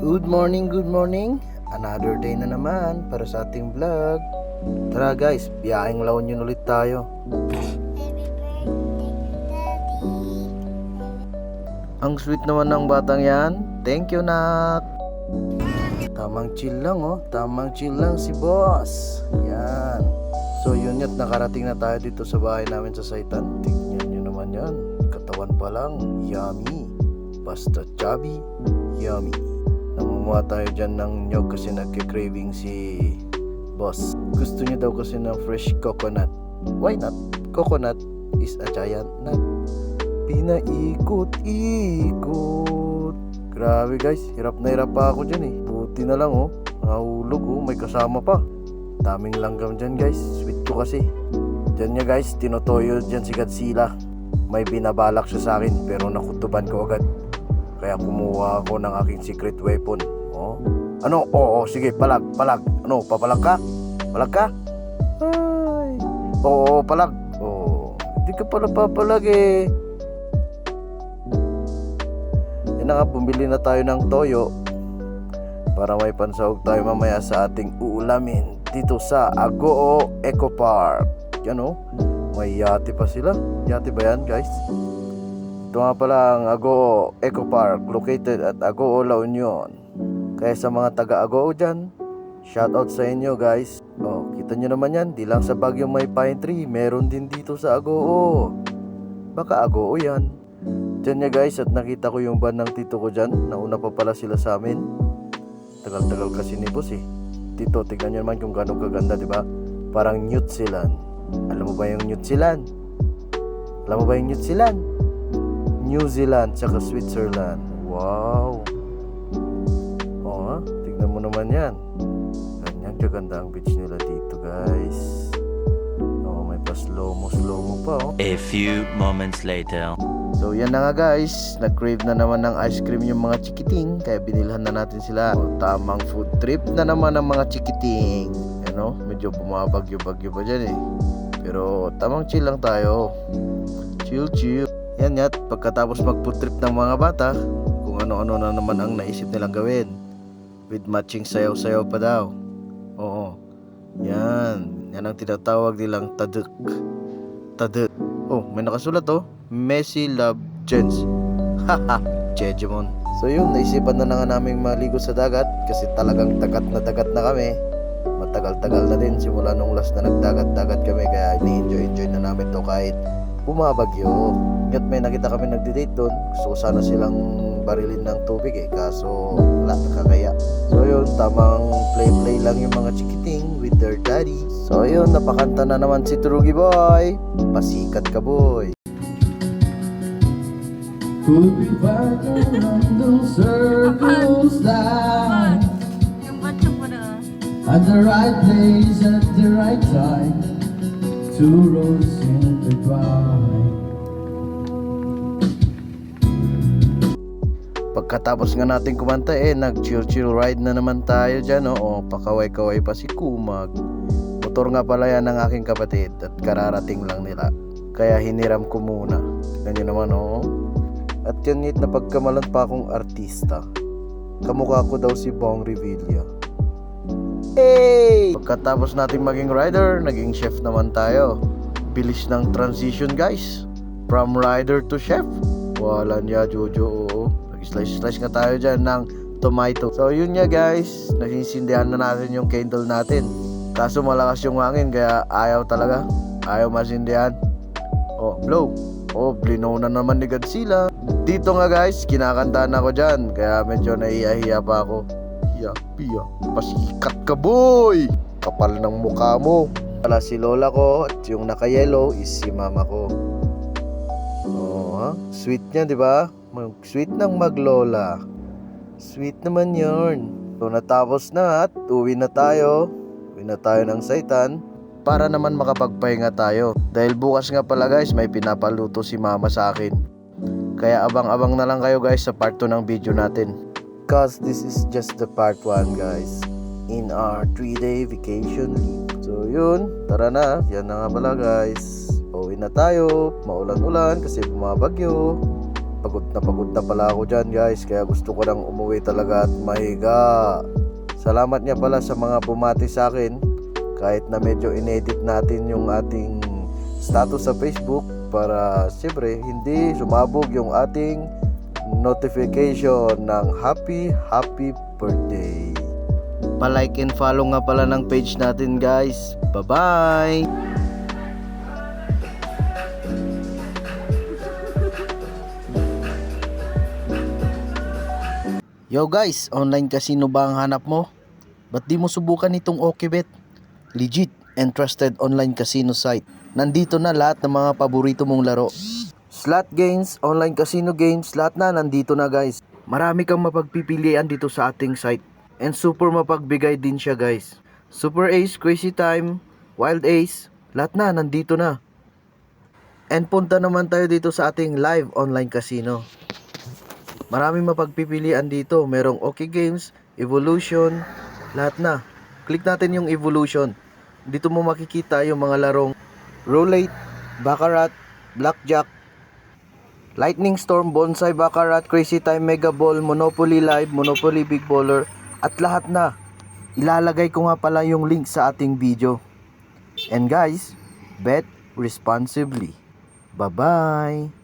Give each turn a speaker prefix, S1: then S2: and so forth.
S1: Good morning, good morning. Another day na naman para sa ating vlog. Tara guys, biyaheng La Union ulit tayo.
S2: Happy birthday, Daddy.
S1: Ang sweet naman ng batang yan. Thank you, nak. Tamang chill lang tamang chill lang si boss. Yan. So yun yun, nakarating na tayo dito sa bahay namin sa Saitan. Tignan nyo naman yan. Katawan pa lang, yummy. Basta chubby, yummy. Nangunguha tayo dyan ng nyog kasi nagka-craving si boss. Gusto niya daw kasi ng fresh coconut. Why not? Coconut is a giant nut. Pinaikot-ikot. Grabe guys, hirap na hirap pa ako dyan Buti na lang nahulog may kasama pa. Daming langgam dyan guys, sweet ko kasi. Dyan niya guys, tinotoyo dyan si Godzilla. May binabalak siya sa akin pero nakutuban ko agad. Kaya kumuha ako ng aking secret weapon. Ano? Sige, palag. Ano, papalag ka? Palag ka? Ay. Oo, palag. Hindi ka pala papalag Yan na nga, bumili na tayo ng toyo para may pansahog tayo mamaya sa ating uulamin dito sa Agoo Eco Park. Yan may yate pa sila. Yate ba yan guys? Ito nga pala ang Agoo Eco Park located at Agoo La Union. Kaya sa mga taga-Agoo dyan, shoutout sa inyo guys. Kita nyo naman yan, di lang sa Baguio may pine tree, meron din dito sa Agoo. Baka Agoo yan. Dyan niya guys, at nakita ko yung van ng tito ko dyan. Nauna pa pala sila sa amin. Tagal-tagal kasi ni boss Tito, tignan nyo naman kung gano'ng kaganda, diba? Parang New Zealand. Alam mo ba yung New Zealand? New Zealand tsaka Switzerland. Wow. Tignan mo naman yan. Ganyan kaganda ang beach nila dito guys. May pa slow mo pa
S3: A few moments later.
S1: So yan na nga guys, nag-crave na naman ng ice cream yung mga chikiting. Kaya binilhan na natin sila. Tamang food trip na naman ng mga chikiting. Medyo bumabagyo-bagyo pa dyan Pero tamang chill lang tayo. Chill. Yan yat, pagkatapos mag-food trip ng mga bata, kung ano-ano na naman ang naisip nilang gawin. With matching sayaw-sayaw pa daw. Yan ang tinatawag nilang taduk. May nakasulat Messi Love Jens. Haha, Jejemon. So yun, naisipan na nga naming maligo sa dagat kasi talagang dagat na kami. Matagal-tagal na din simula nung last na nagdagat-dagat kami, kaya ni-enjoy na namin to kahit bumabagyo. Ngayon may nakita kami nagdi-date doon. Gusto ko sana silang barilin ng tubig kaso wala, nakakaya. So yun, tamang play lang yung mga chikiting with their daddy. So yun, napakanta na naman si Trugi Boy. Pasikat ka boy.
S4: Could be back around those circles line
S2: Yung bacho po na.
S4: at the right place at the right time. Two roads in the divide.
S1: Pagkatapos nga natin kumanta nag-chill ride na naman tayo dyan pakaway-kaway pa si Kumag. Motor nga pala yan ng aking kapatid at kararating lang nila, kaya hiniram ko muna. Ganyan naman At yan na pagkamalan pa akong artista. Kamukha ko daw si Bong Revilla. Pagkatapos natin maging rider, naging chef naman tayo. Bilis ng transition guys, from rider to chef. Wala niya Jojo. Nag-slice nga tayo dyan ng tomato. So yun nga guys, nasisindihan na natin yung candle natin. Kaso malakas yung hangin kaya ayaw masindihan. Blow. Blinaw na naman ni Godzilla. Dito nga guys, kinakantahan ako dyan, kaya medyo naiyahiya pa ako. Hiya, pasikat ka boy! Kapal ng mukha mo. Wala si lola ko at yung naka-yellow is si mama ko. Sweet niya, di ba? Sweet ng maglola. Sweet naman yun. So natapos na at uwi na tayo ng Saitan para naman makapagpahinga tayo. Dahil bukas nga pala guys, may pinapaluto si mama sa akin. Kaya abang-abang na lang kayo guys sa part 2 ng video natin. Cause this is just the part 1 guys in our 3-day vacation leave. So yun, tara na. Yan na nga pala guys. Uwi na tayo. Maulan-ulan kasi bumabagyo. pagod na pala ako dyan guys, kaya gusto ko nang umuwi talaga at mahiga. Salamat niya pala sa mga bumati sa akin, kahit na medyo inedit natin yung ating status sa Facebook para siyempre hindi sumabog yung ating notification ng happy birthday. Pa-like and follow nga pala ng page natin guys. Bye-bye! Yo guys, online casino ba ang hanap mo? Ba't di mo subukan itong OkBet? Legit and trusted online casino site. Nandito na lahat ng mga paborito mong laro. Slot games, online casino games, lahat na nandito na guys. Marami kang mapagpipilian dito sa ating site. And super mapagbigay din siya guys. Super Ace, Crazy Time, Wild Ace, lahat na nandito na. And punta naman tayo dito sa ating live online casino. Maraming mapagpipilian dito. Merong OK Games, Evolution, lahat na. Click natin yung Evolution. Dito mo makikita yung mga larong Roulette, Baccarat, Blackjack, Lightning Storm, Bonsai, Baccarat, Crazy Time, Mega Ball, Monopoly Live, Monopoly Big Baller, at lahat na. Ilalagay ko nga pala yung link sa ating video. And guys, bet responsibly. Bye-bye!